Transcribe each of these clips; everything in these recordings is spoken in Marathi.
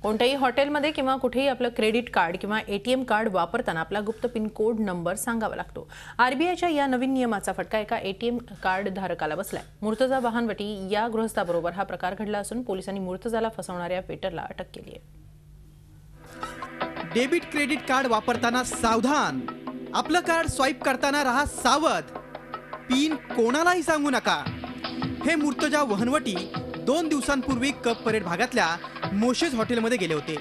कोणत्याही हॉटेलमध्ये किंवा कुठेही आपलं क्रेडिट कार्ड किंवा एटीएम कार्ड वापरताना आपला गुप्त पिन कोड नंबर सांगावा लागतो। आरबीआयच्या या नवीन नियमाचा फटका एका एटीएम कार्ड धारकाला बसलाय। मुर्तजा वाहनवटी या गृहस्थाबरोबर हा प्रकार घडला असून पोलिसांनी मुर्तजाला फसवणाऱ्या वेटरला अटक केली आहे। डेबिट क्रेडिट कार्ड वापरताना सावधान, आपलं कार्ड स्वाईप करताना रहा सावध, पिन कोणालाही सांगू नका। हे मुर्तजा वहनवटी 2 दिवसांपूर्वी कप परेड भागातल्या मोशेस हॉटेलमध्ये गेले होते।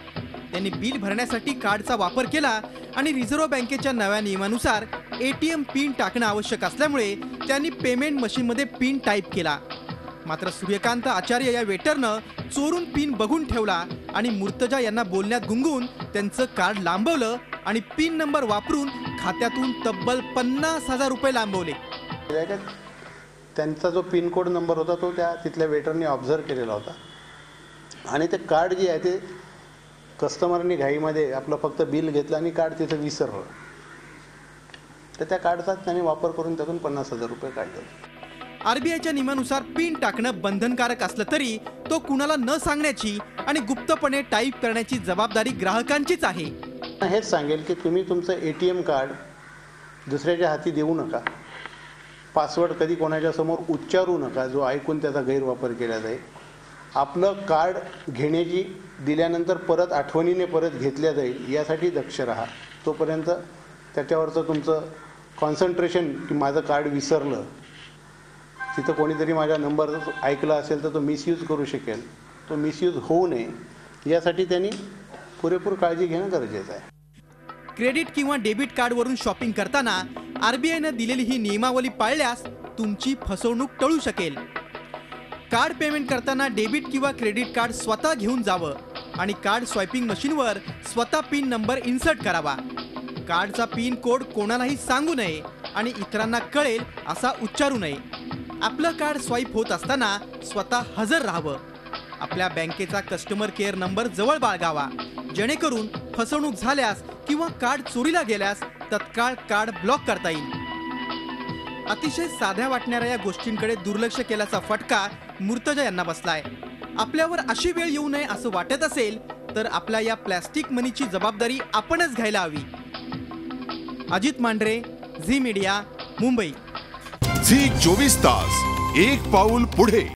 त्यांनी बिल भरण्यासाठी कार्डचा वापर केला आणि रिझर्व्ह बँकेच्या नव्या नियमानुसार एटीएम पिन टाकणं आवश्यक असल्यामुळे त्यांनी पेमेंट मशीनमध्ये पिन टाईप केला। मात्र सूर्यकांत आचार्य या वेटरनं चोरून पिन बघून ठेवला आणि मुर्तजा यांना बोलण्यात गुंगून त्यांचं कार्ड लांबवलं आणि पिन नंबर वापरून खात्यातून तब्बल 50,000 रुपये लांबवले। त्यांचा जो पिन कोड नंबर होता तो त्या तिथल्या वेटरने ऑब्झर्व केलेला होता आणि ते कार्ड जे आहे ते कस्टमरनी घाईमध्ये आपलं फक्त बिल घेतलं आणि कार्ड तिथे विसरलं, तर त्या कार्डचा त्यांनी वापर करून त्यातून 50,000 रुपये काढले। आरबीआयच्या नियमानुसार पिन टाकणं बंधनकारक असलं तरी तो कुणाला न सांगण्याची आणि गुप्तपणे टाईप करण्याची जबाबदारी ग्राहकांचीच आहे। हेच सांगेल की तुम्ही तुमचं एटीएम कार्ड दुसऱ्याच्या हाती देऊ नका, पासवर्ड कधी कोणाच्या समोर उच्चारू नका जो ऐकून त्याचा गैरवापर केला जाईल। आपलं कार्ड घेण्याची दिल्यानंतर परत आठवणीने परत घेतल्या जाईल यासाठी दक्ष राहा। तोपर्यंत त्याच्यावरचं तुमचं कॉन्सन्ट्रेशन की माझं कार्ड विसरलं, तिथं कोणीतरी माझा नंबर ऐकला असेल तर तो मिसयूज करू शकेल, तो मिसयूज होऊ नये यासाठी त्यांनी पुरेपूर काळजी घेणं गरजेचं आहे। क्रेडिट किंवा डेबिट कार्डवरून शॉपिंग करताना आरबीआयनं दिलेली ही नियमावली पाळल्यास तुमची फसवणूक टळू शकेल। कार्ड पेमेंट करताना डेबिट किंवा क्रेडिट कार्ड स्वतः घेऊन जावं आणि कार्ड स्वायपिंग मशीनवर स्वतः पिन नंबर इन्सर्ट करावा। कार्डचा पिन कोड कोणालाही सांगू नये आणि इतरांना कळेल असा उच्चारू नये। आपलं कार्ड स्वाईप होत असताना स्वतः हजर राहावं। आपल्या बँकेचा कस्टमर केअर नंबर जवळ बाळगावा, जेणेकरून फसवणूक झाल्यास किंवा कार्ड चोरीला गेल्यास तत्काळ कार्ड ब्लॉक करता येईल। अतिशय साध्या वाटणाऱ्या या गोष्टींकडे दुर्लक्ष केल्याचा फटका मुर्तजा यांना बसलाय। आपल्यावर अशी वेळ येऊ नये असं वाटत असेल तर आपल्या या प्लॅस्टिक मनीची जबाबदारी आपणच घ्यायला हवी। अजित मांढरे, झी मीडिया, मुंबई। झी 24 तास, एक पाऊल पुढे।